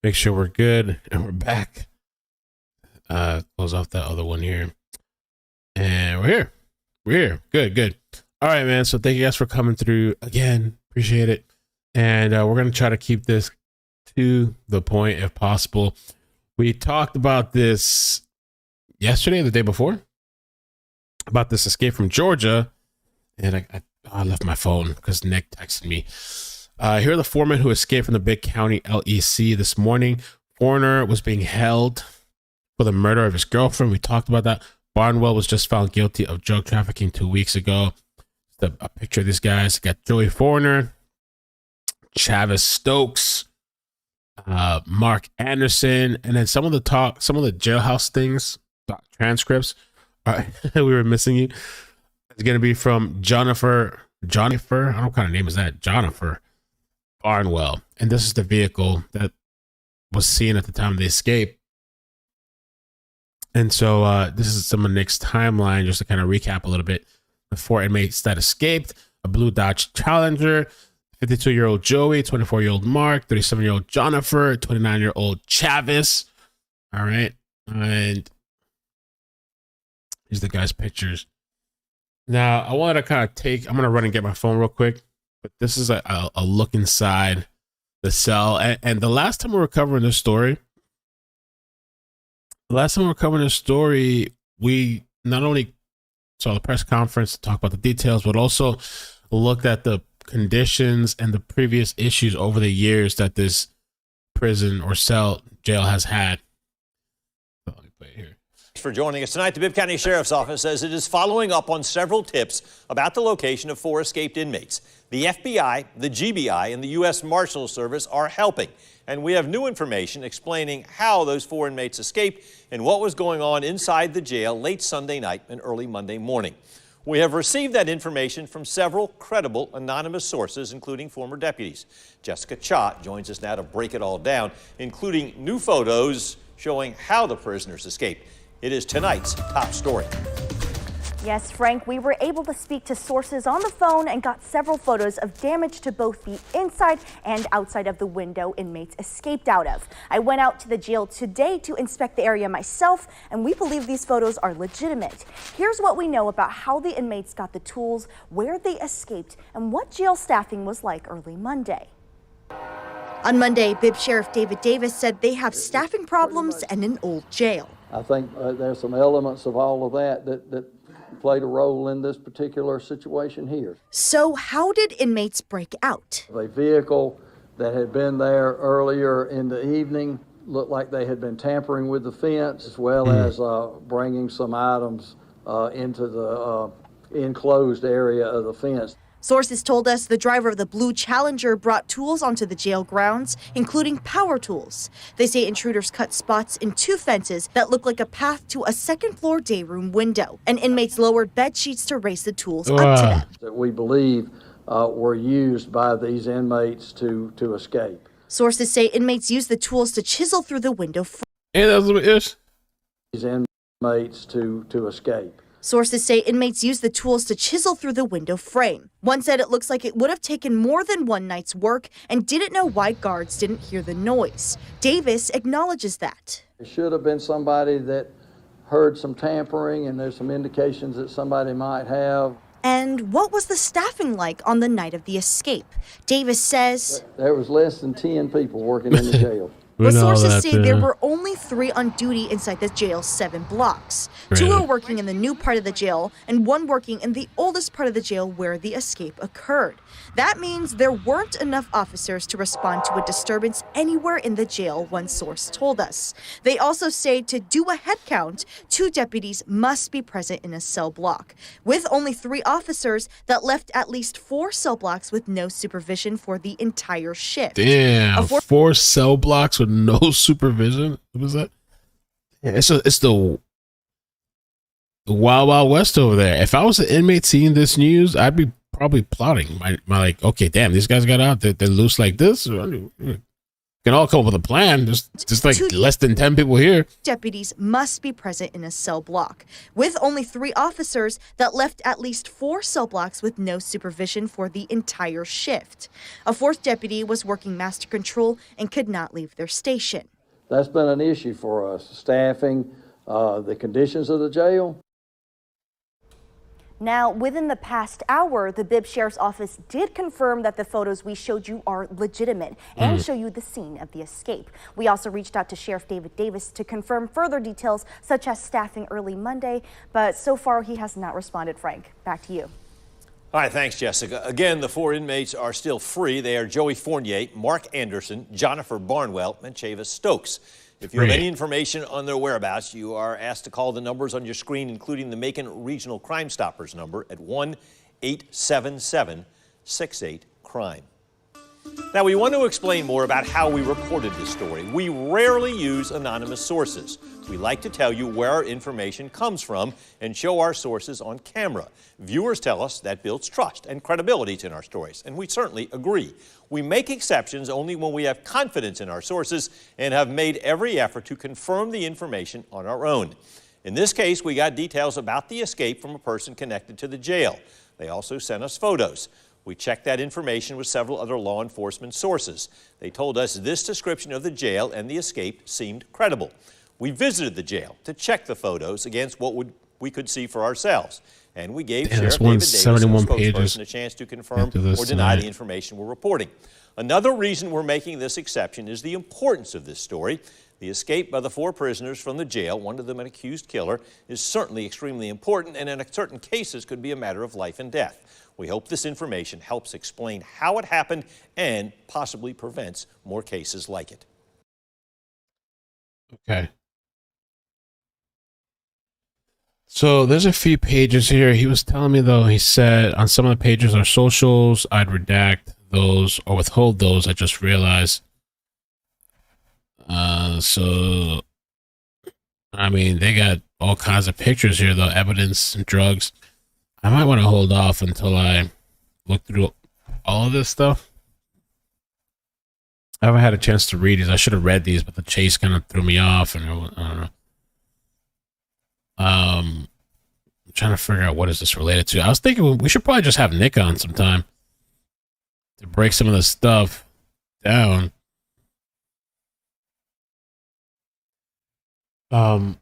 Make sure we're good and we're back. Close off that other one here. And we're here. We're here. Good. All right, man. So thank you guys for coming through again. Appreciate it. And we're going to try to keep this to the point if possible. We talked about this yesterday, the day before, about this escape from Georgia. And I left my phone because Nick texted me. Here are the foremen who escaped from the Bibb County LEC this morning. Foreigner was being held for the murder of his girlfriend. We talked about that. Barnwell was just found guilty of drug trafficking 2 weeks ago. A picture of these guys. Got Joey Foreigner, Travis Stokes, Mark Anderson, and then some of the jailhouse things, transcripts. We were missing you. It's going to be from Jonathan. I don't know what kind of name is that. Jonathan Barnwell. And this is the vehicle that was seen at the time of the escape. And so this is some of Nick's timeline, just to kind of recap a little bit. The 4 inmates that escaped: a blue Dodge Challenger, 52-year-old Joey, 24-year-old Mark, 37-year-old Jonathan, 29-year-old Chavis. All right. And here's the guys' pictures. Now, I wanted to kind of I'm going to run and get my phone real quick, but this is a look inside the cell. And the last time we were covering this story, we not only saw the press conference to talk about the details, but also looked at the conditions and the previous issues over the years that this prison or jail has had. Let me play it here. Thanks for joining us tonight. The Bibb County Sheriff's Office says it is following up on several tips about the location of 4 escaped inmates. The FBI, the GBI, and the U.S. Marshals Service are helping. And we have new information explaining how those 4 inmates escaped and what was going on inside the jail late Sunday night and early Monday morning. We have received that information from several credible anonymous sources, including former deputies. Jessica Cha joins us now to break it all down, including new photos showing how the prisoners escaped. It is tonight's top story. Yes, Frank, we were able to speak to sources on the phone and got several photos of damage to both the inside and outside of the window inmates escaped out of. I went out to the jail today to inspect the area myself, and we believe these photos are legitimate. Here's what we know about how the inmates got the tools, where they escaped, and what jail staffing was like early Monday. On Monday, Bibb Sheriff David Davis said they have staffing problems and an old jail. I think there's some elements of all of that played a role in this particular situation here. So how did inmates break out? A vehicle that had been there earlier in the evening looked like they had been tampering with the fence, as well as bringing some items into the enclosed area of the fence. Sources told us the driver of the blue Challenger brought tools onto the jail grounds, including power tools. They say intruders cut spots in 2 fences that look like a path to a second-floor day room window, and inmates lowered bed sheets to raise the tools up to them. That we believe were used by these inmates to escape. Sources say inmates used the tools to chisel through the window frame. And that's what it is. These inmates to escape. Sources say inmates used the tools to chisel through the window frame. One said it looks like it would have taken more than one night's work and didn't know why guards didn't hear the noise. Davis acknowledges that. It should have been somebody that heard some tampering, and there's some indications that somebody might have. And what was the staffing like on the night of the escape? Davis says there was less than 10 people working in the jail. But sources say there were only 3 on duty inside the jail's 7 blocks. Really? 2 are working in the new part of the jail and 1 working in the oldest part of the jail where the escape occurred. That means there weren't enough officers to respond to a disturbance anywhere in the jail, one source told us. They also say to do a head count, 2 deputies must be present in a cell block. With only 3 officers, that left at least 4 cell blocks with no supervision for the entire shift. Damn, 4 cell blocks with no supervision. What was that? Yeah, it's the Wild Wild West over there. If I was an inmate seeing this news, I'd be probably plotting. My like, okay, damn, these guys got out. They're loose like this. can all come up with a plan. There's just like less than 10 people here. Deputies must be present in a cell block, with only 3 officers that left at least 4 cell blocks with no supervision for the entire shift. A 4th deputy was working master control and could not leave their station. That's been an issue for us, staffing, the conditions of the jail. Now, within the past hour, the Bibb Sheriff's Office did confirm that the photos we showed you are legitimate and show you the scene of the escape. We also reached out to Sheriff David Davis to confirm further details, such as staffing early Monday, but so far he has not responded. Frank, back to you. All right, thanks, Jessica. Again, the 4 inmates are still free. They are Joey Fournier, Mark Anderson, Jennifer Barnwell, and Chavis Stokes. If you have any information on their whereabouts, you are asked to call the numbers on your screen, including the Macon Regional Crime Stoppers number at 1-877-68-CRIME. Now, we want to explain more about how we reported this story. We rarely use anonymous sources. We like to tell you where our information comes from and show our sources on camera. Viewers tell us that builds trust and credibility in our stories, and we certainly agree. We make exceptions only when we have confidence in our sources and have made every effort to confirm the information on our own. In this case, we got details about the escape from a person connected to the jail. They also sent us photos. We checked that information with several other law enforcement sources. They told us this description of the jail and the escape seemed credible. We visited the jail to check the photos against what we could see for ourselves. And we gave Sheriff David Davis and the spokesperson a chance to confirm or deny the information we're reporting. Another reason we're making this exception is the importance of this story. The escape by the 4 prisoners from the jail, one of them an accused killer, is certainly extremely important and in certain cases could be a matter of life and death. We hope this information helps explain how it happened and possibly prevents more cases like it. Okay. So there's a few pages here. He was telling me, though, he said on some of the pages are socials. I'd redact those or withhold those. I just realized. So, I mean, they got all kinds of pictures here, though, evidence and drugs. I might want to hold off until I look through all of this stuff. I haven't had a chance to read these. I should have read these, but the chase kind of threw me off, and I don't know. I'm trying to figure out what is this related to. I was thinking we should probably just have Nick on sometime to break some of this stuff down. Let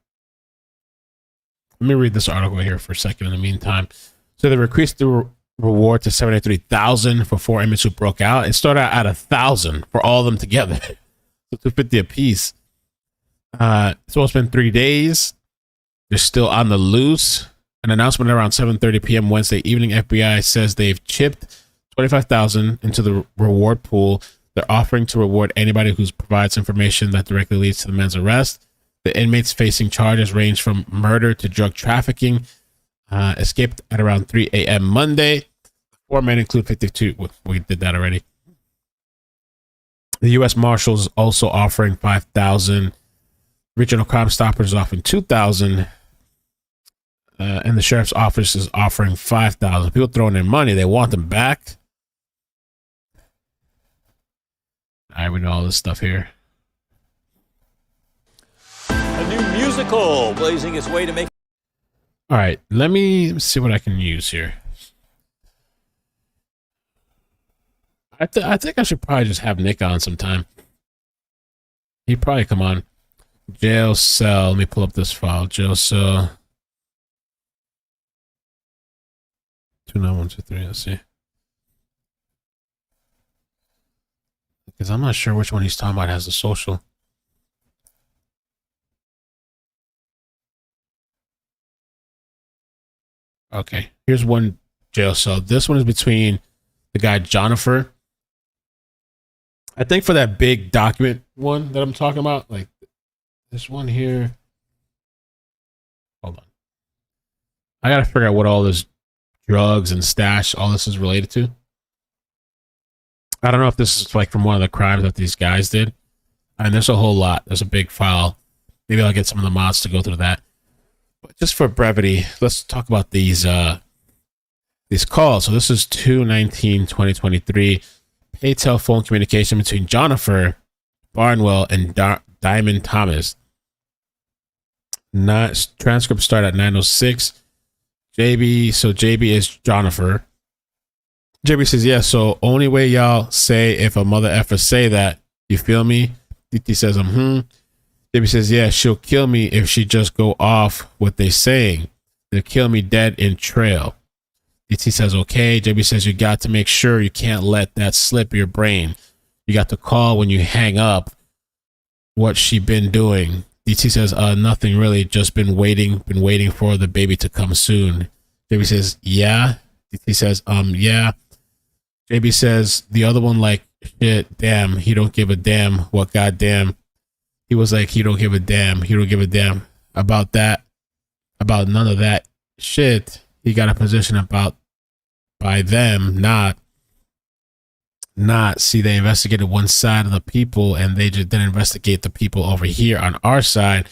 me read this article here for a second in the meantime. So they increased the reward to $73,000 for 4 inmates who broke out. It started out at $1,000 for all of them together. So $250 a piece. So it's been 3 days. They're still on the loose. An announcement around 7:30 p.m. Wednesday evening. FBI says they've chipped $25,000 into the reward pool. They're offering to reward anybody who provides information that directly leads to the men's arrest. The inmates facing charges range from murder to drug trafficking. Escaped at around 3 a.m. Monday. 4 men include 52. We did that already. The U.S. Marshals also offering $5,000. Regional Crime Stoppers is offering $2,000. And the Sheriff's Office is offering $5,000. People throwing their money. They want them back. I read all this stuff here. A new musical blazing its way to make. All right, let me see what I can use here. I think I should probably just have Nick on sometime. He'd probably come on. Jail cell. Let me pull up this file. Jail cell. 29123. Let's see. Because I'm not sure which one he's talking about has the social. Okay, here's one jail cell. This one is between the guy Jennifer. I think for that big document one that I'm talking about, like this one here. Hold on. I gotta figure out what all this drugs and stash, all this is related to. I don't know if this is like from one of the crimes that these guys did. And there's a whole lot. There's a big file. Maybe I'll get some of the mods to go through that. But just for brevity, let's talk about these calls. So this is 2/19/2023. Paid telephone communication between Jennifer Barnwell, and Diamond Thomas. Transcript start at 9:06. JB, so JB is Jennifer. JB says, yeah, so only way y'all say if a mother effer say that, you feel me? DT says, JB says, yeah, she'll kill me if she just go off what they saying. They'll kill me dead in trail. DT says, okay. JB says, you got to make sure you can't let that slip your brain. You got to call when you hang up. What she been doing? DT says, nothing really, just been waiting for the baby to come soon. JB says, yeah. DT says, yeah. JB says, the other one like, shit, damn, he don't give a damn. What goddamn? He was like, he don't give a damn. He don't give a damn about that, about none of that shit. He got a position about by them, not see, they investigated one side of the people and they just didn't investigate the people over here on our side.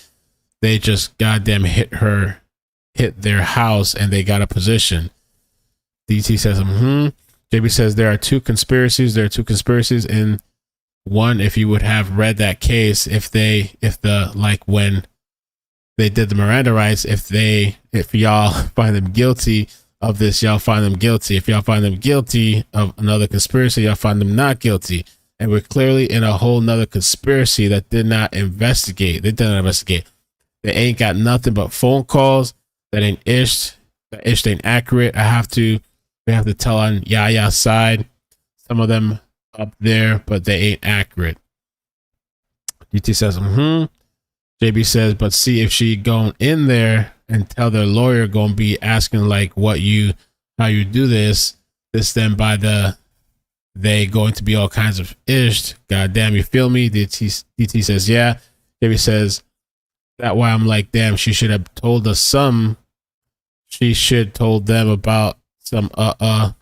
They just goddamn hit their house and they got a position. DT says, JB says there are two conspiracies. In one, if you would have read that case, if when they did the Miranda rights, if y'all find them guilty of this, y'all find them guilty. If y'all find them guilty of another conspiracy, y'all find them not guilty. And we're clearly in a whole nother conspiracy that did not investigate. They didn't investigate. They ain't got nothing but phone calls. That ain't ish. That ish ain't accurate. We have to tell on Yaya's side. Some of them up there, but they ain't accurate. DT says, JB says, but see, if she going in there and tell their lawyer gonna be asking like how you do this, then by they going to be all kinds of ish. Goddamn, you feel me? DT says, yeah. JB says, that why I'm like, damn, she should have told us some. She should told them about some a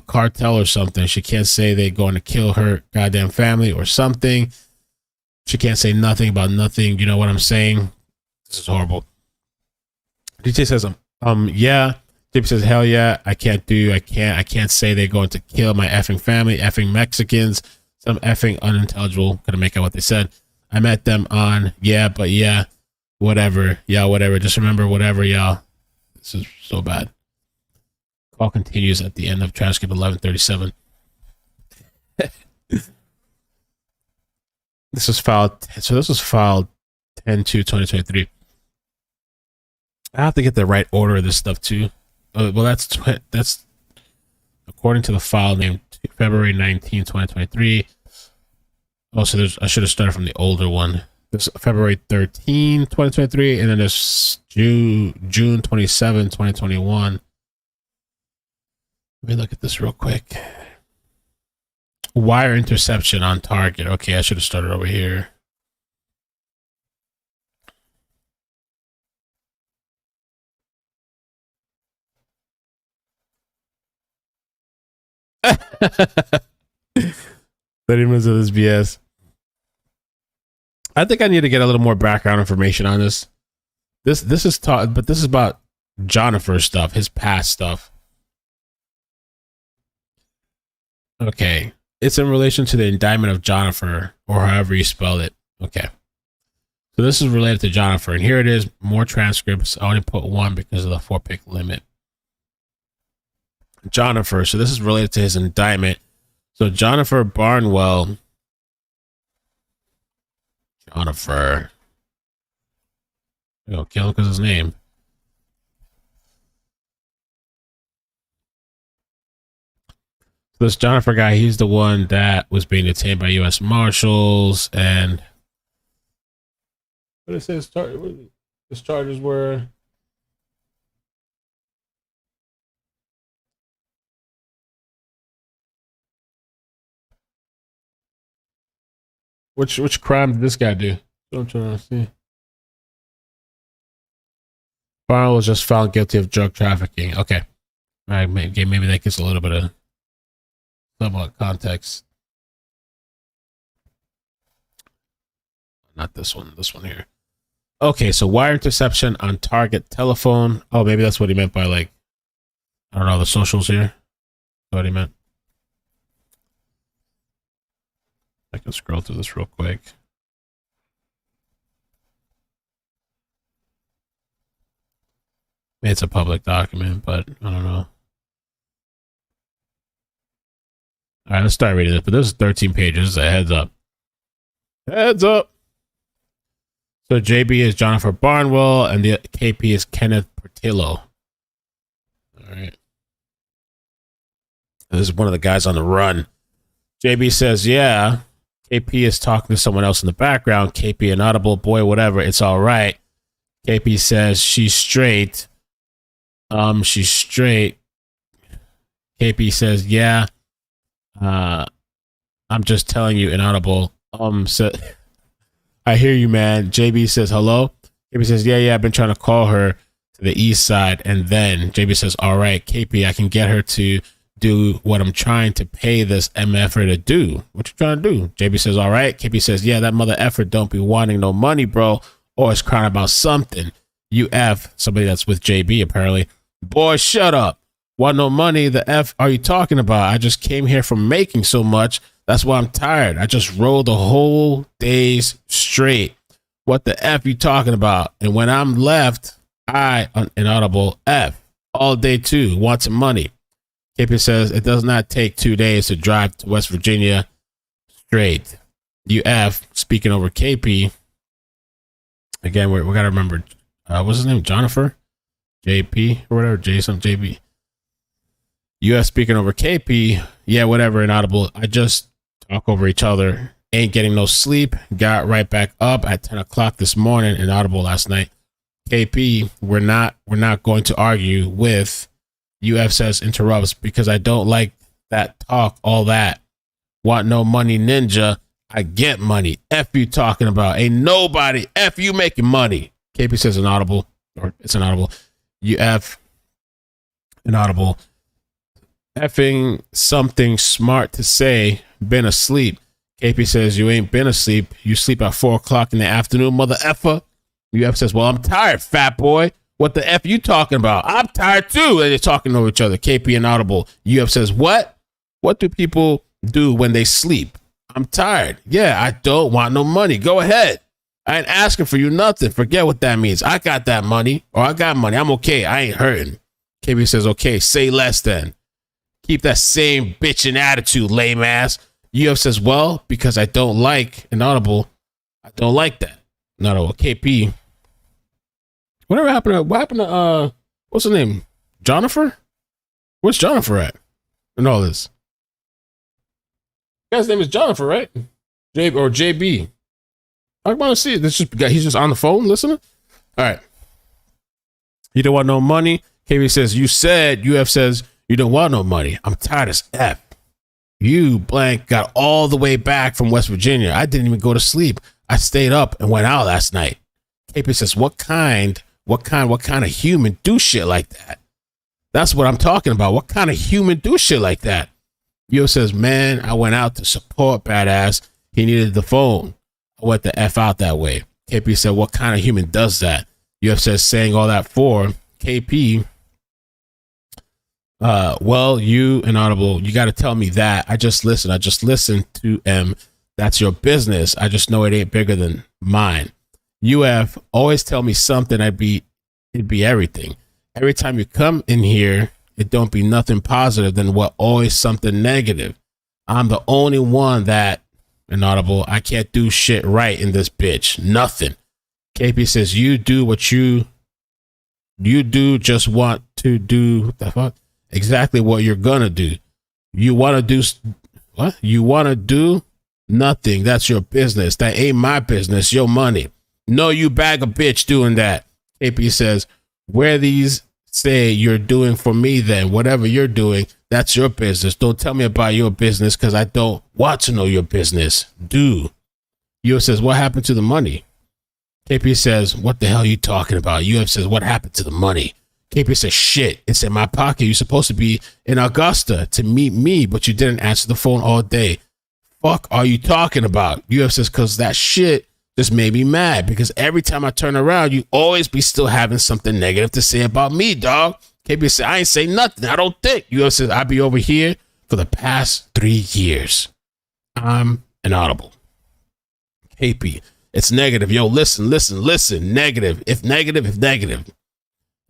cartel or something. She can't say they're going to kill her goddamn family or something. She can't say nothing about nothing. You know what I'm saying? This is horrible. DJ says, yeah. JP says, hell yeah. I can't say they're going to kill my effing family, effing Mexicans, some effing unintelligible. Couldn't make out what they said. I met them on, yeah, but yeah, whatever. Yeah, whatever. Just remember, whatever, y'all. This is so bad. Call continues at the end of transcript 1137. This was filed 10/2/2023. I have to get the right order of this stuff too. Well, that's according to the file named February 19, 2023. Also, I should have started from the older one. There's February 13, 2023, and then there's June 27, 2021. Let me look at this real quick. Wire interception on target. Okay, I should have started over here. Thirty minutes of this BS. I think I need to get a little more background information on this. This is but this is about Jennifer's stuff, his past stuff. Okay. It's in relation to the indictment of Jennifer, or however you spell it. Okay. So this is related to Jennifer, and here it is. More transcripts. I only put one because of the 4-pick limit. Jennifer. So this is related to his indictment. So Jennifer Barnwell. Jennifer. We're gonna kill him because of his name. So this Jennifer guy, he's the one that was being detained by U.S. Marshals, and what it says, his charges were. Which crime did this guy do? What I'm trying to see. Barnwell was just found guilty of drug trafficking. Okay. All right, maybe that gives a little bit of somewhat context. Not this one. This one here. Okay, so wire interception on target telephone. Oh, maybe that's what he meant by, like, I don't know, the socials here. That's what he meant. I can scroll through this real quick. It's a public document, but I don't know. All right, let's start reading this. But this is 13 pages. A heads up. Heads up. So JB is Jonathan Barnwell, and the KP is Kenneth Portillo. All right. This is one of the guys on the run. JB says, yeah. KP is talking to someone else in the background. KP inaudible, boy, whatever. It's all right. KP says she's straight. She's straight. KP says, yeah. I'm just telling you, inaudible. So I hear you, man. JB says, hello. KP says, yeah, I've been trying to call her to the east side. And then JB says, all right, KP, I can get her to do what I'm trying to pay this MFer to do. What you trying to do? JB says, all right. KP says, yeah, that mother effer don't be wanting no money, bro. Or is crying about something. UF, somebody that's with JB apparently. Boy, shut up. Want no money? The F are you talking about? I just came here from making so much. That's why I'm tired. I just rolled the whole days straight. What the F you talking about? And when I'm left, I, inaudible, F. All day too. Want some money. KP says it does not take 2 days to drive to West Virginia straight. UF, speaking over KP. Again, we got to remember, what's his name? Jonathan? JP or whatever, Jason, JB. US speaking over KP. Yeah, whatever, inaudible. I just talk over each other. Ain't getting no sleep. Got right back up at 10 o'clock this morning. Inaudible last night. KP, we're not going to argue with. UF says interrupts because I don't like that talk, all that. Want no money, ninja. I get money. F you talking about. Ain't nobody. F you making money. KP says inaudible. Or it's inaudible. UF inaudible. Effing something smart to say. Been asleep. KP says you ain't been asleep. You sleep at 4 o'clock in the afternoon, mother effer. UF says, well, I'm tired, fat boy. What the F you talking about? I'm tired too. And they're talking over each other. KP inaudible. UF says, what? What do people do when they sleep? I'm tired. Yeah, I don't want no money. Go ahead. I ain't asking for you nothing. Forget what that means. I got that money. Or I got money. I'm okay. I ain't hurting. KP says, okay, say less then. Keep that same bitching attitude, lame ass. UF says, well, because I don't like inaudible. I don't like that. Inaudible. KP. What happened to what's his name? Jonathan? Where's Jonathan at? In all this? The guy's name is Jonathan, right? JB. I want to see it. He's just on the phone listening. All right. You don't want no money. KP says, you said, UF says, you don't want no money. I'm tired as F. You blank got all the way back from West Virginia. I didn't even go to sleep. I stayed up and went out last night. KP says, what kind of human do shit like that? That's what I'm talking about. What kind of human do shit like that? UF says, man, I went out to support badass. He needed the phone. I went the F out that way. KP said, what kind of human does that? UF says, saying all that for KP. Well, you inaudible, you got to tell me that. I just listened to M. That's your business. I just know it ain't bigger than mine. UF, always tell me something. It'd be everything. Every time you come in here, it don't be nothing positive than what always something negative. I'm the only one that inaudible. I can't do shit right in this bitch. Nothing. KP says you do what you do. Just want to do the fuck exactly what you're gonna do. You want to do what? You want to do nothing. That's your business. That ain't my business. Your money. No, you bag a bitch doing that. KP says, where these say you're doing for me then, whatever you're doing, that's your business. Don't tell me about your business because I don't want to know your business. Do. UF says, what happened to the money? KP says, what the hell are you talking about? UF says, what happened to the money? KP says, shit, it's in my pocket. You're supposed to be in Augusta to meet me, but you didn't answer the phone all day. Fuck are you talking about? UF says, because that shit just made me mad because every time I turn around, you always be still having something negative to say about me, dog. KP said, I ain't say nothing. I don't think. UF says, I be over here for the past 3 years. I'm inaudible. KP, it's negative. Yo, listen. Negative. If negative.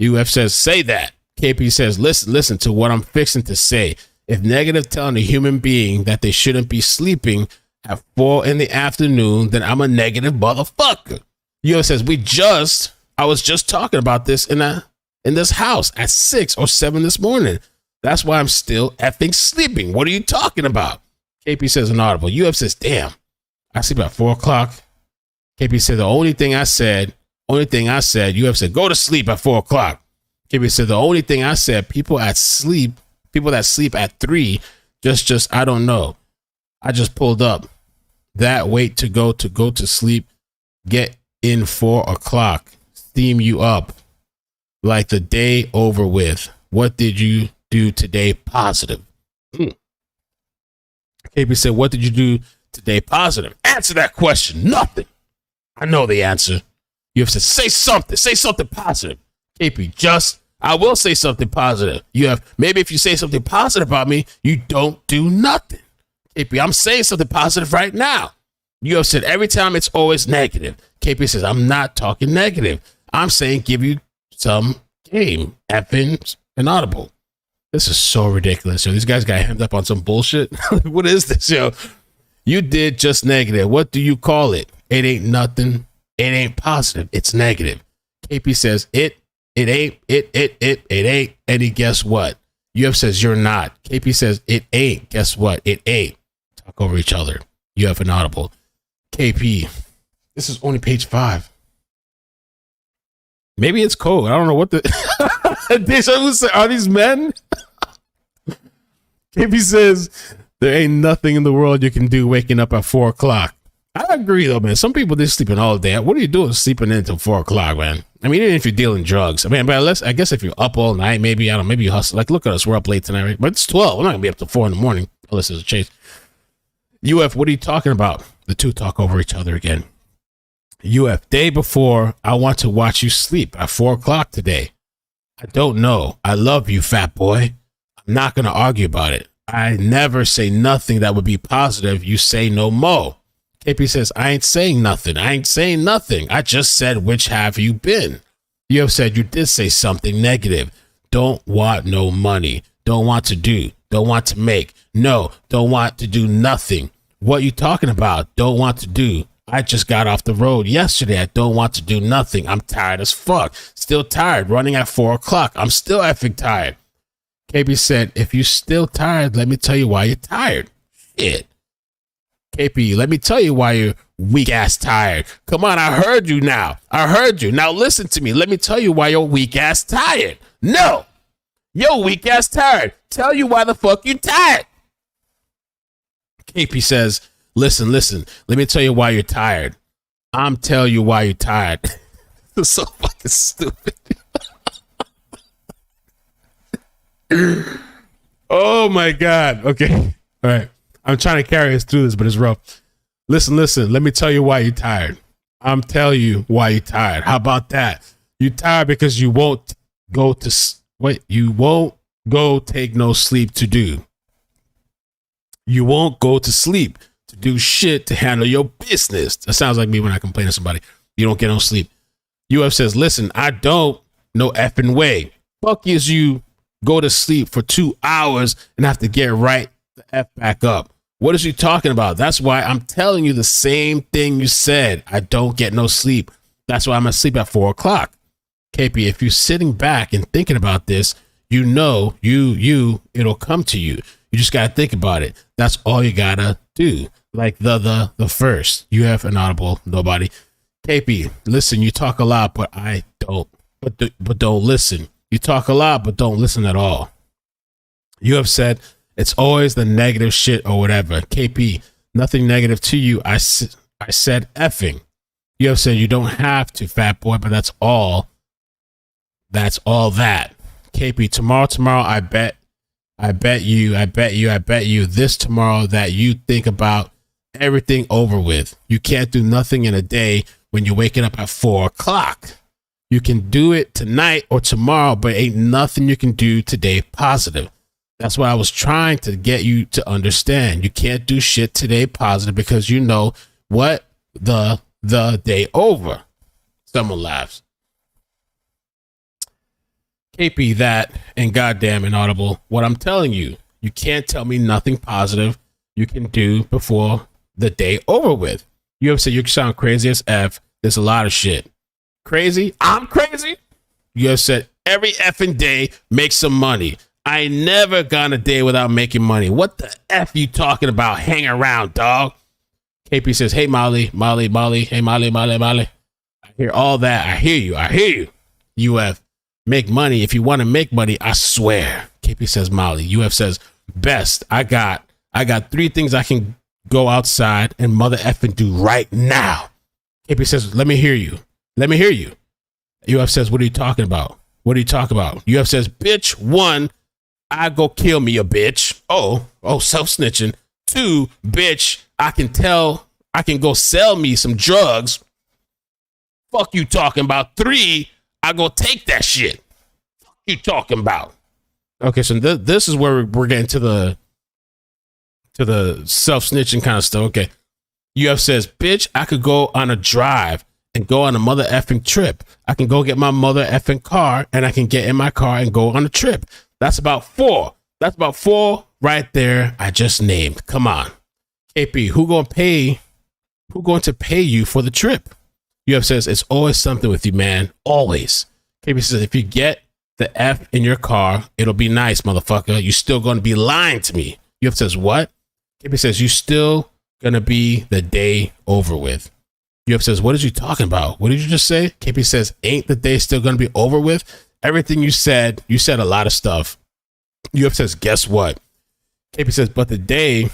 UF says, say that. KP says, listen to what I'm fixing to say. If negative telling a human being that they shouldn't be sleeping at 4 in the afternoon, then I'm a negative motherfucker. UF says, I was just talking about this in this house at 6 or 7 this morning. That's why I'm still effing sleeping. What are you talking about? KP says inaudible. UF says, damn, I sleep at 4 o'clock. KP said, the only thing I said, UF said, go to sleep at 4 o'clock. KP said, the only thing I said, people that sleep at 3, just, I don't know. I just pulled up that wait to go to sleep, get in 4 o'clock, steam you up like the day over with. What did you do today positive? KP said, what did you do today positive? Answer that question. Nothing. I know the answer. You have to say something positive. KP, I will say something positive. Maybe if you say something positive about me, you don't do nothing. KP, I'm saying something positive right now. You have said every time it's always negative. KP says, I'm not talking negative. I'm saying give you some game. Effing inaudible. This is so ridiculous. Yo, these guys got hemmed up on some bullshit. What is this, yo? You did just negative. What do you call it? It ain't nothing. It ain't positive. It's negative. KP says it ain't. Any guess what? UF says you're not. KP says it ain't. Guess what? It ain't. Talk over each other. UF inaudible. KP, this is only page 5. Maybe it's code. I don't know what are these men? KP says there ain't nothing in the world you can do waking up at 4 o'clock. I agree though, man. Some people they're sleeping all day. What are you doing sleeping until 4 o'clock, man? I mean, even if you're dealing drugs. I mean, but I guess if you're up all night, maybe you hustle. Like, look at us, we're up late tonight, right? But it's 12. I'm not gonna be up to 4 in the morning unless there's a chase. UF, what are you talking about? The two talk over each other again. UF, day before, I want to watch you sleep at 4 o'clock today. I don't know. I love you, fat boy. I'm not gonna argue about it. I never say nothing that would be positive. You say no more. KP says, I ain't saying nothing. I just said, which have you been? You have said you did say something negative. Don't want no money. Don't want to do. Don't want to make. No, don't want to do nothing. What you talking about? Don't want to do. I just got off the road yesterday. I don't want to do nothing. I'm tired as fuck. Still tired. Running at 4 o'clock. I'm still effing tired. KP said, if you're still tired, let me tell you why you're tired. Shit. KP, let me tell you why you're weak ass tired. Come on, I heard you now. Now listen to me. Let me tell you why you're weak ass tired. No, you're weak ass tired. Tell you why the fuck you tired. KP says, listen. Let me tell you why you're tired. I'm telling you why you're tired. It's so fucking stupid. Oh my God. Okay. All right. I'm trying to carry us through this, but it's rough. Listen. Let me tell you why you're tired. I'm telling you why you're tired. How about that? You're tired because you won't go take no sleep to do. You won't go to sleep to do shit to handle your business. That sounds like me when I complain to somebody. You don't get no sleep. UF says, listen, I don't no effing way. Fuck is you go to sleep for 2 hours and have to get right the F back up. What is you talking about? That's why I'm telling you the same thing you said. I don't get no sleep. That's why I'm asleep at 4 o'clock. KP, if you're sitting back and thinking about this, you know, it'll come to you. You just got to think about it. That's all you got to do. Like the first. You have inaudible, nobody. KP, listen, you talk a lot, but I don't. But don't listen. You talk a lot, but don't listen at all. You have said it's always the negative shit or whatever. KP, nothing negative to you. I said effing. You have said you don't have to, fat boy, but that's all. That's all that. KP, tomorrow, I bet you this tomorrow that you think about everything over with. You can't do nothing in a day when you're waking up at 4 o'clock. You can do it tonight or tomorrow, but ain't nothing you can do today positive. That's what I was trying to get you to understand. You can't do shit today positive because you know what the day over. Someone laughs. KP that and goddamn inaudible. What I'm telling you, you can't tell me nothing positive you can do before the day over with. You have said you sound crazy as F. There's a lot of shit. Crazy? I'm crazy? You have said every effing day make some money. I ain't never gone a day without making money. What the F you talking about? Hang around, dog. KP says, hey, Molly. Hey, Molly. I hear all that. I hear you. UF, make money. If you want to make money, I swear. KP says, Molly. UF says, best. I got 3 things I can go outside and mother effing do right now. KP says, let me hear you. UF says, what are you talking about? UF says, bitch, 1, I go kill me a bitch. Oh, self-snitching. 2, bitch, I can go sell me some drugs. Fuck you talking about. 3, I go take that shit. Fuck you talking about. Okay, so this is where we're getting to the self-snitching kind of stuff. Okay. UF says, bitch, I could go on a drive and go on a mother effing trip. I can go get my mother effing car and I can get in my car and go on a trip. That's about 4. That's about 4 right there. I just named. Come on. KP, who going to pay you for the trip? UF says, it's always something with you, man. Always. KP says, if you get the F in your car, it'll be nice, motherfucker. You still going to be lying to me. UF says, what? KP says, you still going to be the day over with. UF says, what is you talking about? What did you just say? KP says, ain't the day still going to be over with? Everything you said a lot of stuff. UF says, guess what? KP says, but the day,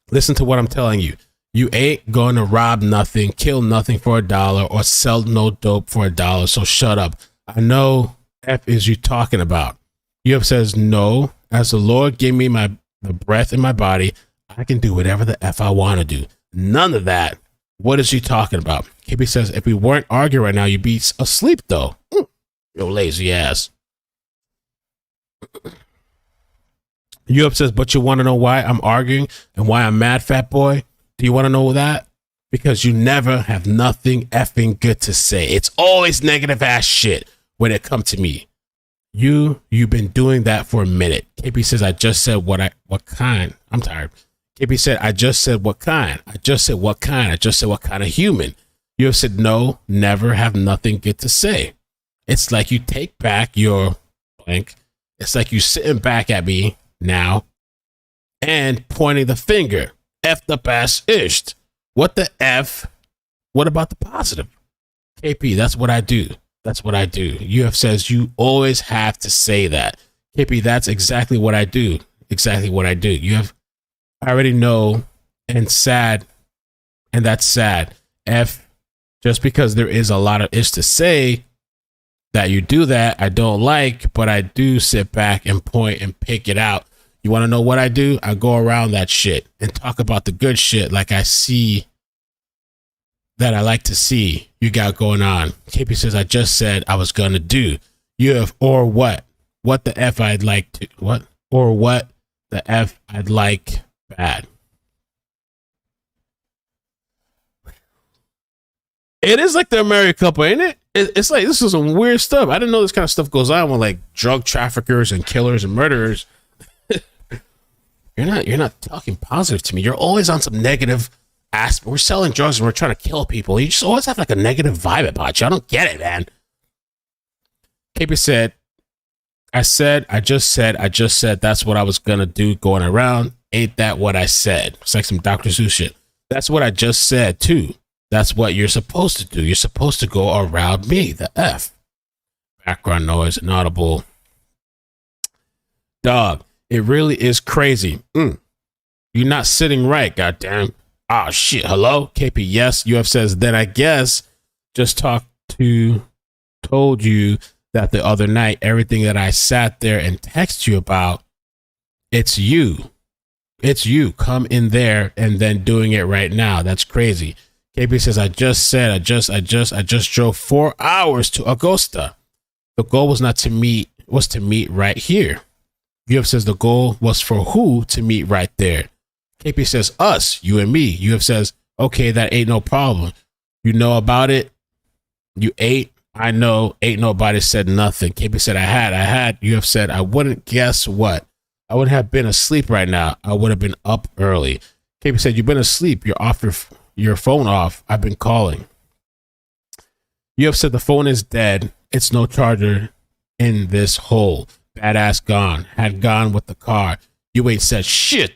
listen to what I'm telling you. You ain't going to rob nothing, kill nothing for $1, or sell no dope for $1. So shut up. I know F is you talking about. UF says, no, as the Lord gave me the breath in my body, I can do whatever the F I want to do. None of that. What is she talking about? KB says, if we weren't arguing right now, you'd be asleep, though. Yo, lazy ass. UF says, but you want to know why I'm arguing and why I'm mad, fat boy? Do you want to know that? Because you never have nothing effing good to say. It's always negative ass shit when it comes to me. You've been doing that for a minute. KB says, I just said what kind. I'm tired. KB said, I just said what kind. I just said what kind of human. You have said no, never have nothing good to say. It's like you take back your blank. It's like you sitting back at me now and pointing the finger. F the ass ished. What the F? What about the positive? KP, that's what I do. UF says you always have to say that. KP, that's exactly what I do. I already know, and sad, and that's sad. F, just because there is a lot of ish to say that you do that, I don't like, but I do sit back and point and pick it out. You want to know what I do? I go around that shit and talk about the good shit like I see that I like to see you got going on. KP says, I just said I was going to do. UF, or what? What the F I'd like to, what? Or what the F I'd like bad. It is like the married couple, ain't it? It's like, this is some weird stuff. I didn't know this kind of stuff goes on with like drug traffickers and killers and murderers. You're not talking positive to me. You're always on some negative aspect. We're selling drugs and we're trying to kill people. You just always have like a negative vibe about you. I don't get it, man. KP said, I just said that's what I was gonna do going around. Ain't that what I said? It's like some Dr. Seuss shit. That's what I just said too. That's what you're supposed to do. You're supposed to go around me, the F. Background noise, inaudible. Dog, it really is crazy. You're not sitting right, goddamn. Ah, shit. Hello? KP, yes. UF says, then I guess just told you that the other night, everything that I sat there and text you about, it's you. It's you. Come in there and then doing it right now. That's crazy. KP says, I just drove 4 hours to Augusta. The goal was not to meet, was to meet right here. UF says the goal was for who to meet right there. KP says us, you and me. UF says, okay, that ain't no problem. You know about it? You ate? I know. Ain't nobody said nothing. KP said I had. UF said I wouldn't. Guess what? I would have been asleep right now. I would have been up early. KP said, you've been asleep. You're off your phone off. I've been calling. UF said the phone is dead. It's no charger in this hole. Badass gone. Had gone with the car. You ain't said shit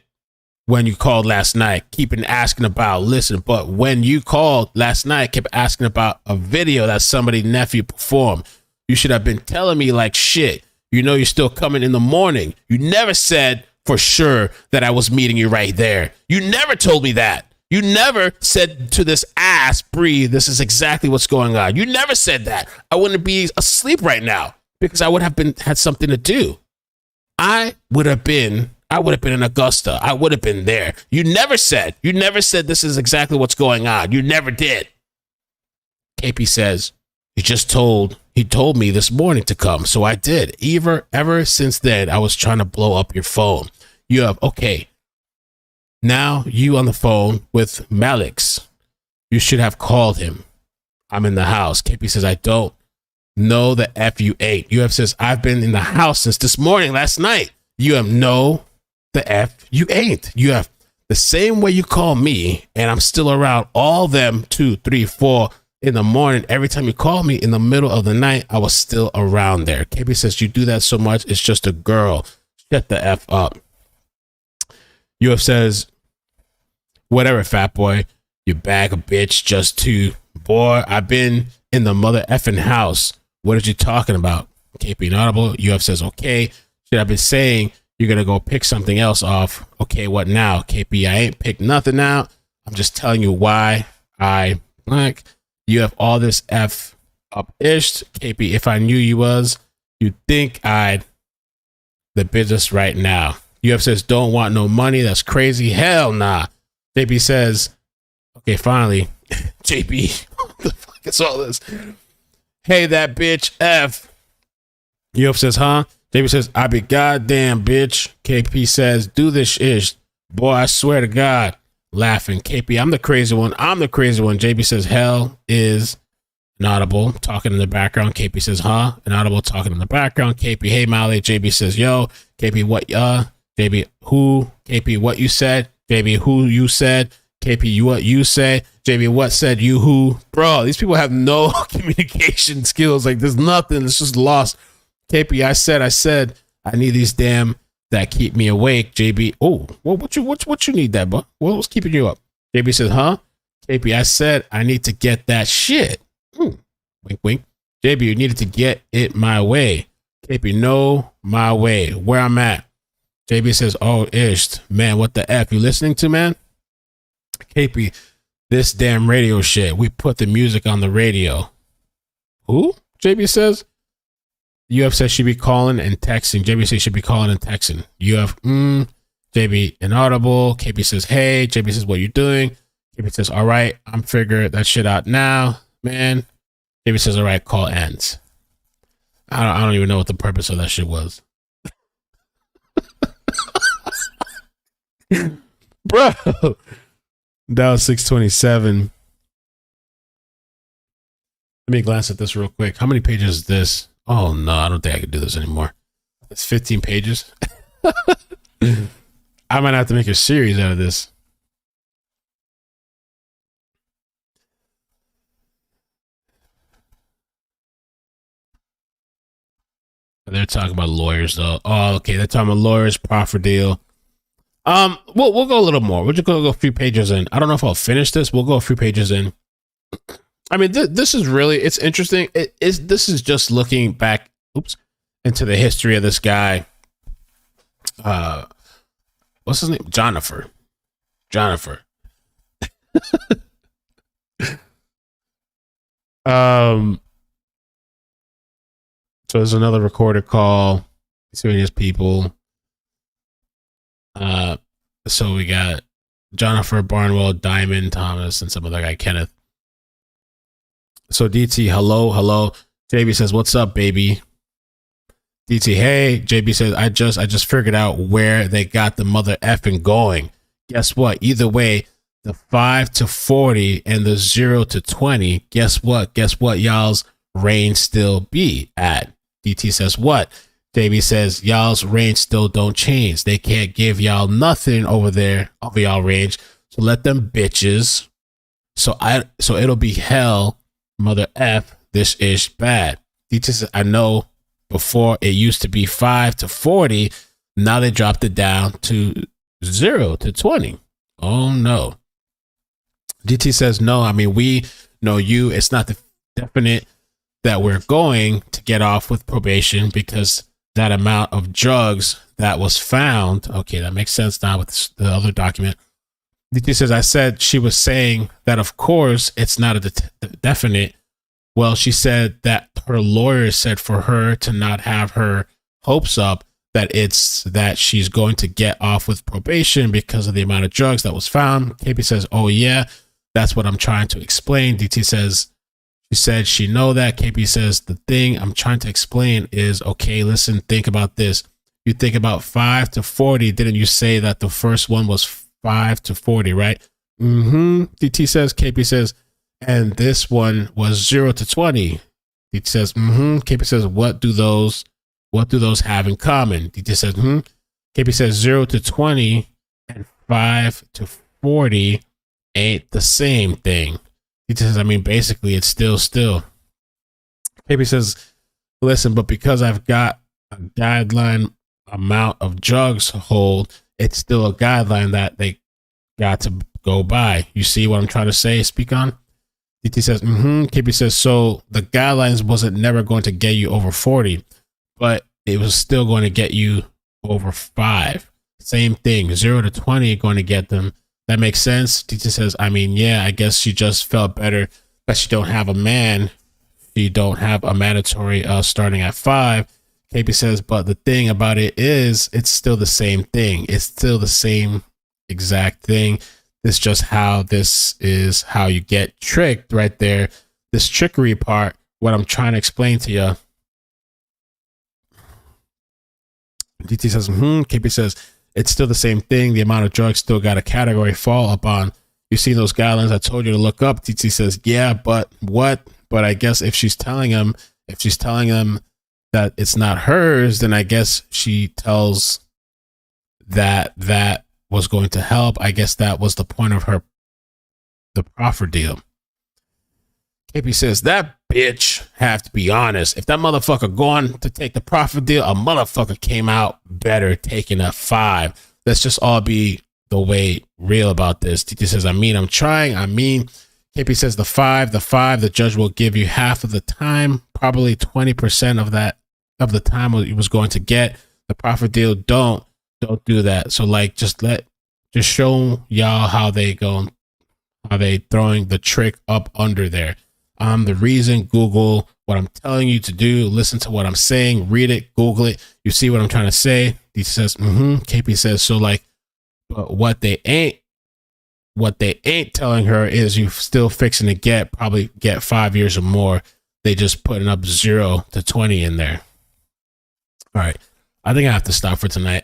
when you called last night. Keeping asking about. Listen, but when you called last night, kept asking about a video that somebody's nephew performed. You should have been telling me like shit. You know you're still coming in the morning. You never said for sure that I was meeting you right there. You never told me that. You never said to this ass, Bree, this is exactly what's going on. You never said that. I wouldn't be asleep right now because I would have had something to do. I would have been in Augusta. I would have been there. You never said this is exactly what's going on. You never did. KP says, he told me this morning to come. So I did. Ever since then, I was trying to blow up your phone. Okay. Now you on the phone with Malix. You should have called him. I'm in the house. KP says, I don't know the F you ate. UF says, I've been in the house since this morning, last night. No, the F you ain't. You have the same way you call me, and I'm still around all them 2, 3, 4 in the morning. Every time you call me in the middle of the night, I was still around there. KB says, you do that so much. It's just a girl. Shut the F up. UF says, whatever, fat boy. You bag of bitch, just two. Boy, I've been in the mother effing house. What are you talking about? KP inaudible. UF says, okay. Should I been saying you're going to go pick something else off? Okay, what now? KP, I ain't picked nothing out. I'm just telling you why I blank. You have all this F up-ish. KP, if I knew you was, you'd think I'd the business right now. UF says, don't want no money. That's crazy. Hell nah. JP says, okay, finally. JP, what the fuck is all this? Hey, that bitch F. UF says, huh? JP says, I be goddamn bitch. KP says, do this ish. Boy, I swear to God. Laughing. KP, I'm the crazy one. JP says, hell is inaudible. Talking in the background. KP says, huh? Inaudible. Talking in the background. KP, hey, Molly. JP says, yo. KP, what, JP, who? KP, what you said? JP, who you said? KP, you what you say? JP, what said you who? Bro, these people have no communication skills. Like, there's nothing. It's just lost. KP, I said, I need these damn that keep me awake. JB, oh, well, what you need that, bro? What's keeping you up? JB says, huh? KP, I said, I need to get that shit. Wink, wink. JB, you needed to get it my way. KP, no, my way. Where I'm at. JB says, oh, ish. Man, what the F? You listening to, man? KP, this damn radio shit. We put the music on the radio. Who? JB says. UF says she be calling and texting. JB says she be calling and texting. UF, JB inaudible. KP says, hey. JB says, what you doing? KP says, all right, I'm figuring that shit out now, man. JB says, all right, call ends. I don't even know what the purpose of that shit was. Bro, that was 627. Let me glance at this real quick. How many pages is this? Oh, no, I don't think I can do this anymore. It's 15 pages. I might have to make a series out of this. They're talking about lawyers, though. Oh, okay. They're talking about lawyers, proffer deal. We'll go a little more. We'll just go a few pages in. I don't know if I'll finish this. We'll go a few pages in. I mean, this is really, it's interesting. This is just looking back, into the history of this guy. What's his name? Jonathan. So there's another recorded call. Serious people. So we got Jonathan, Barnwell, Diamond, Thomas, and some other guy, Kenneth. So DT, hello. JB says, what's up, baby? DT, hey, JB says, I just figured out where they got the mother effing going. Guess what? Either way, the 5 to 40 and the 0 to 20, guess what? Guess what y'all's range still be at? DT says, what? JB says, y'all's range still don't change. They can't give y'all nothing over there over y'all range. So let them bitches. So it'll be hell, mother F, this is bad. DT says, I know before it used to be 5 to 40. Now they dropped it down to 0 to 20. Oh no. DT says, no, I mean, we know you. It's not the definite that we're going to get off with probation because that amount of drugs that was found. Okay, that makes sense now with the other document. DT says, I said she was saying that, of course, it's not a definite. Well, she said that her lawyer said for her to not have her hopes up that it's that she's going to get off with probation because of the amount of drugs that was found. KP says, oh, yeah, that's what I'm trying to explain. DT says, she said she know that. KP says, the thing I'm trying to explain is, okay, listen, think about this. You think about 5 to 40. Didn't you say that the first one was 5 to 40, right? DT says, KP says, and this one was 0 to 20. DT says, KP says, what do those have in common? DT says, KP says 0 to 20 and 5 to 40 ain't the same thing. DT says, I mean, basically it's still. KP says, listen, but because I've got a guideline amount of drugs to hold, it's still a guideline that they got to go by. You see what I'm trying to say? Speak on. DT says, KP says, so the guidelines wasn't never going to get you over 40, but it was still going to get you over 5. Same thing, 0 to 20 going to get them. That makes sense. DT says, I mean, yeah, I guess she just felt better that she don't have a man. She don't have a mandatory starting at 5. KP says, but the thing about it is it's still the same thing. It's still the same exact thing. It's just how this is how you get tricked right there. This trickery part, what I'm trying to explain to you. DT says, KP says, it's still the same thing. The amount of drugs still got a category fall upon. You see those guidelines I told you to look up. DT says, yeah, but what? But I guess if she's telling them that it's not hers, then I guess she tells that was going to help. I guess that was the point of the proffer deal. KP says, that bitch have to be honest. If that motherfucker going to take the proffer deal, a motherfucker came out better taking a 5. Let's just all be the way real about this. DT says, I mean, I'm trying. KP says the 5, the judge will give you half of the time, probably 20% of the time he was going to get. The proffer deal, don't do that. So like, just show y'all how they throwing the trick up under there. The reason, Google what I'm telling you to do, listen to what I'm saying, read it, Google it. You see what I'm trying to say? He says, KP says, so like, but what they ain't telling her is you still fixing to probably get 5 years or more. They just putting up 0 to 20 in there. All right. I think I have to stop for tonight.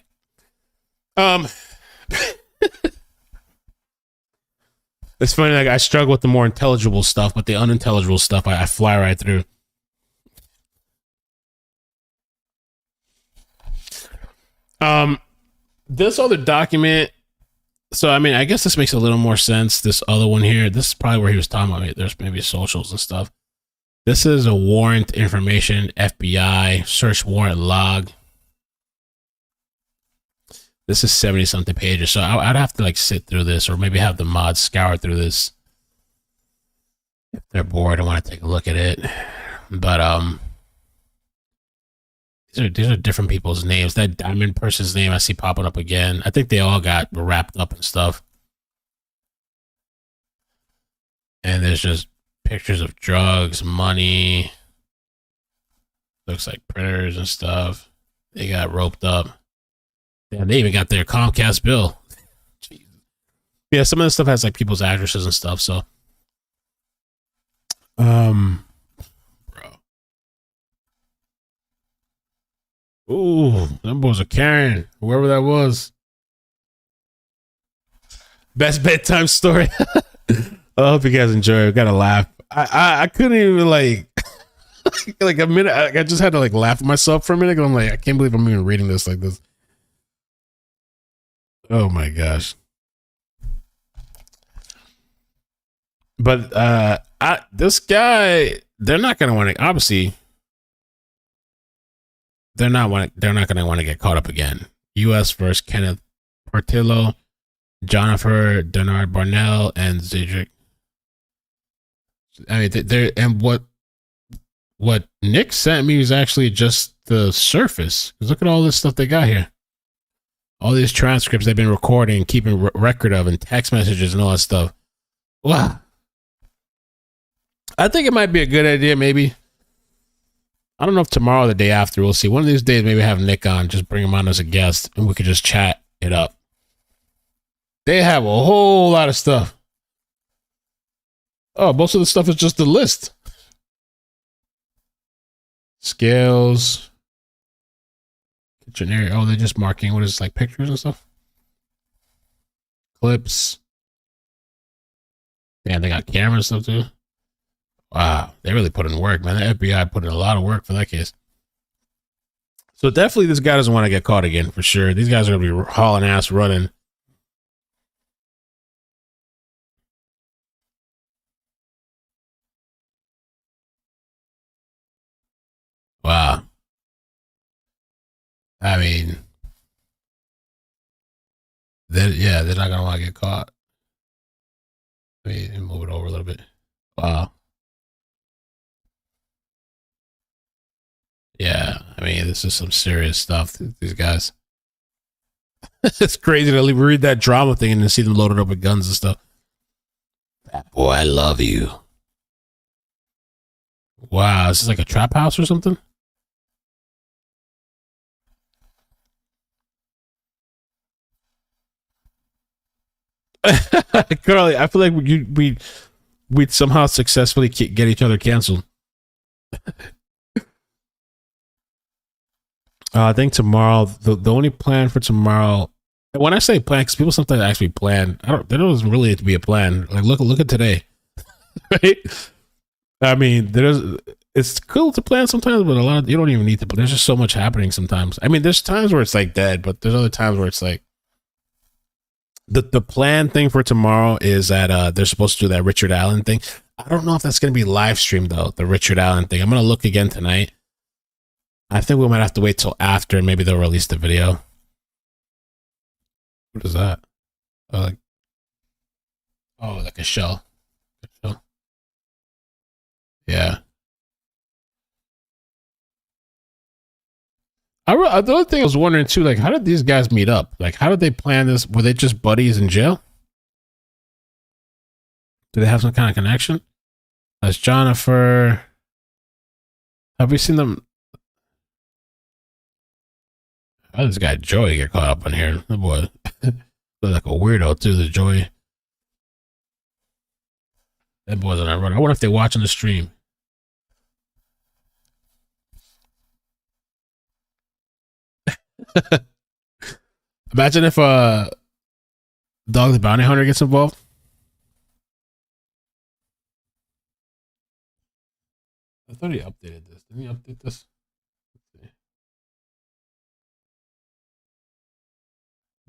It's funny, like I struggle with the more intelligible stuff, but the unintelligible stuff I fly right through. This other document, so I mean, I guess this makes a little more sense. This other one here, this is probably where he was talking about. There's maybe socials and stuff. This is a warrant information, FBI search warrant log. This is 70 something pages, so I'd have to like sit through this, or maybe have the mods scour through this if they're bored and want to take a look at it. But these are different people's names. That diamond person's name I see popping up again. I think they all got wrapped up and stuff. And there's just pictures of drugs, money. Looks like printers and stuff. They got roped up. Damn, they even got their Comcast bill. Yeah, some of this stuff has like people's addresses and stuff. So, bro, Ooh, them boys are carrying whoever that was. Best bedtime story. I hope you guys enjoy it. Got to laugh. I couldn't even like like a minute. I just had to like laugh at myself for a minute. I'm like, I can't believe I'm even reading this like this. Oh my gosh. But this guy, they're not gonna want to. Obviously, they're not gonna want to get caught up again. U.S. versus Kenneth Portillo, Jennifer Denard Barnell, and Zedric. I mean, they're and what Nick sent me is actually just the surface. Look at all this stuff they got here. All these transcripts they've been recording, keeping record of, and text messages and all that stuff. Wow. I think it might be a good idea, maybe. I don't know if tomorrow or the day after. We'll see. One of these days, maybe have Nick on. Just bring him on as a guest, and we could just chat it up. They have a whole lot of stuff. Oh, most of the stuff is just the list. Scales. Generic. Oh, they're just marking what is like pictures and stuff. Clips. Man, they got cameras and stuff too. Wow, they really put in work, man. The FBI put in a lot of work for that case. So definitely this guy doesn't want to get caught again for sure. These guys are going to be hauling ass running. Wow. I mean, they're not going to want to get caught. Let me move it over a little bit. Wow. Yeah, I mean, this is some serious stuff. These guys. It's crazy to read that drama thing and then see them loaded up with guns and stuff. Fat boy, I love you. Wow, is this like a trap house or something? Carly, I feel like we'd somehow successfully get each other canceled. I think tomorrow, the only plan for tomorrow, when I say plan, because people sometimes actually plan, there doesn't really have to be a plan. Like, look at today, right? I mean, it's cool to plan sometimes, but you don't even need to, but there's just so much happening sometimes. I mean, there's times where it's like dead, but there's other times where it's like, the plan thing for tomorrow is that they're supposed to do that Richard Allen thing. I don't know if that's going to be live streamed though, the Richard Allen thing. I'm going to look again tonight. I think we might have to wait till after, and maybe they'll release the video. What is that? Oh, like a shell. Yeah. The other thing I was wondering too, like, how did these guys meet up? Like, how did they plan this? Were they just buddies in jail? Do they have some kind of connection? That's Jennifer. Have we seen them? How did this guy Joey get caught up in here? The boy look like a weirdo too. The Joey. That boy's on that run. I wonder if they're watching the stream. Imagine if Dog the Bounty Hunter gets involved. I thought he updated this. Didn't he update this?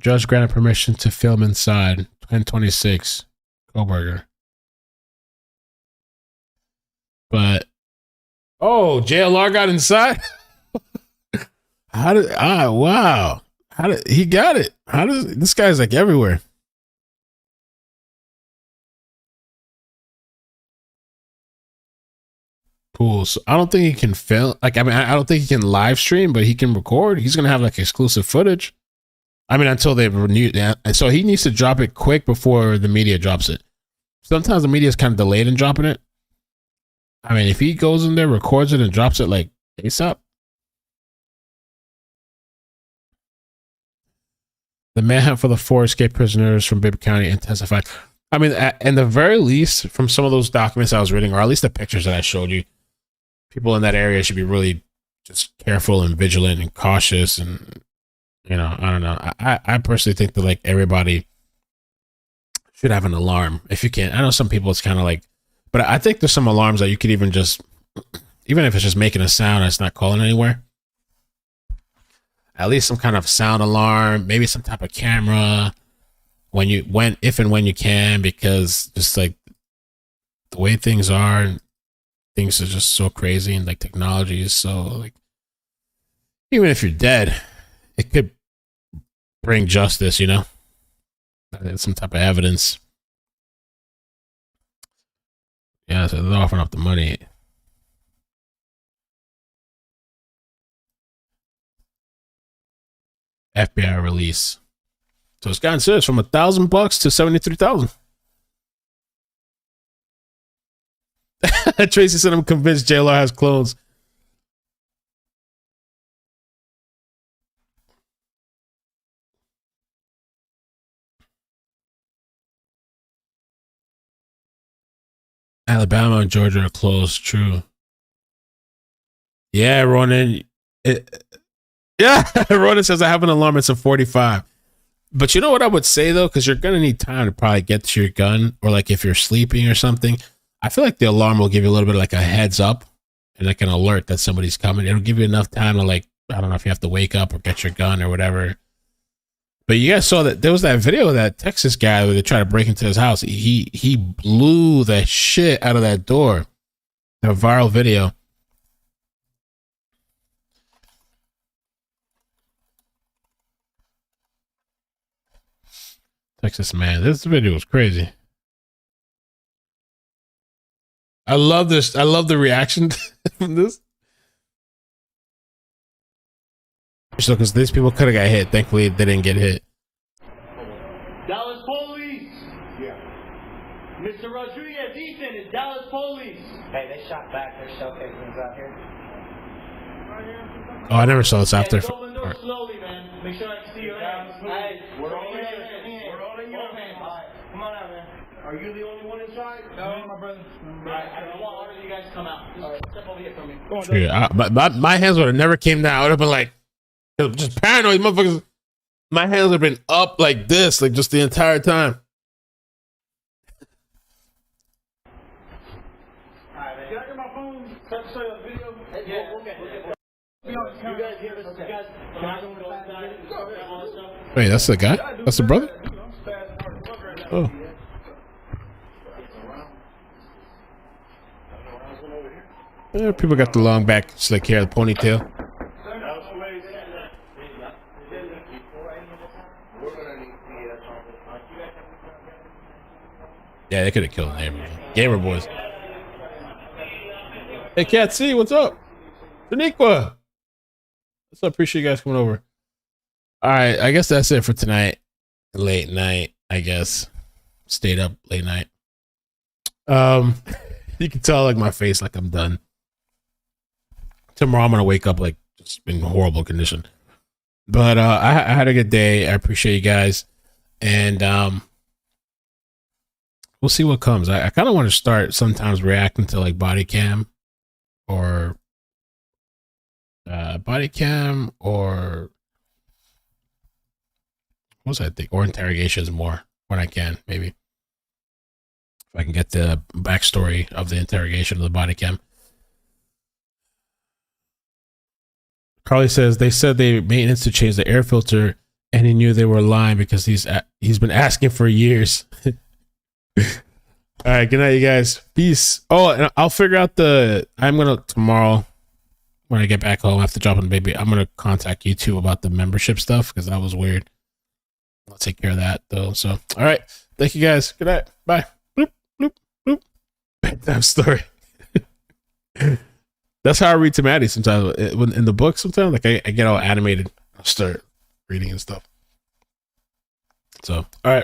Judge granted permission to film inside. 1026. Koberger. But JLR got inside? Wow. He got it? This guy's like everywhere. Cool. So I don't think he can film. Like, I mean, I don't think he can live stream, but he can record. He's gonna have like exclusive footage. I mean, until they renew that. And so he needs to drop it quick before the media drops it. Sometimes the media is kind of delayed in dropping it. I mean, if he goes in there, records it, and drops it like ASAP. The manhunt for the 4 escaped prisoners from Bibb County intensified. I mean, at the very least, from some of those documents I was reading, or at least the pictures that I showed you, people in that area should be really just careful and vigilant and cautious. And, you know, I don't know. I personally think that like everybody should have an alarm if you can. I know some people it's kind of like, but I think there's some alarms that you could even just, even if it's just making a sound, it's not calling anywhere. At least some kind of sound alarm, maybe some type of camera if and when you can, because just like the way things are, things are just so crazy, and like technology is so like, even if you're dead, it could bring justice, you know, some type of evidence. Yeah, so they're offering up the money. FBI release. So it's gotten serious from $1,000 to 73,000. Tracy said I'm convinced JLR has clones. Alabama and Georgia are closed. True. Yeah, Ronan. Yeah, Ronan says I have an alarm. It's a 45. But you know what I would say though, because you're gonna need time to probably get to your gun, or like if you're sleeping or something. I feel like the alarm will give you a little bit of like a heads up and like an alert that somebody's coming. It'll give you enough time to like, I don't know if you have to wake up or get your gun or whatever. But you guys saw that there was that video of that Texas guy where they tried to break into his house. He blew the shit out of that door. The viral video. Texas man, this video was crazy. I love this. I love the reaction from this. So, because these people could have got hit. Thankfully, they didn't get hit. Dallas police. Yeah. Mr. Rodriguez, Ethan, it's Dallas police. Hey, they shot back. There's shell casings out here. Oh, I never saw this after. Hey, open the door slowly, man. Make sure I can see your hands. Hey, we're all in your hands. We're all in your hands. All right, come on out, man. Are you the only one inside? No, my brother. All right, I want all of you guys to come out. Just step over here for me. Go on, yeah, my hands would have never came down. I would have been like, just paranoid motherfuckers. My hands have been up like this, like just the entire time. Alright, man. Can I get my phone? Start to show you a video? Yeah, we'll get it. You guys hear this? You guys, can I go inside? Wait, that's the guy? That's the brother? Oh. Yeah, people got the long back, slick hair, the ponytail. Yeah, they could have killed him. Gamer boys. Hey, Cat C, what's up? Daniqua. What's up? Appreciate you guys coming over. All right, I guess that's it for tonight. Late night, I guess. Stayed up late night. You can tell like my face, like I'm done. Tomorrow I'm gonna wake up like just in horrible condition. But I had a good day. I appreciate you guys, and we'll see what comes. I kind of want to start sometimes reacting to like body cam or what's I think, or interrogations more when I can, maybe. If I can get the backstory of the interrogation of the body cam. Carly says they said they maintenance to change the air filter, and he knew they were lying because he's been asking for years. All right, good night, you guys. Peace. Oh, and I'll figure out tomorrow when I get back home after dropping the baby. I'm gonna contact YouTube about the membership stuff because that was weird. I'll take care of that though. So, all right, thank you guys. Good night. Bye. Bloop bloop bloop. Bedtime story. That's how I read to Maddie sometimes. In the book, sometimes like I get all animated. I'll start reading and stuff. So, all right.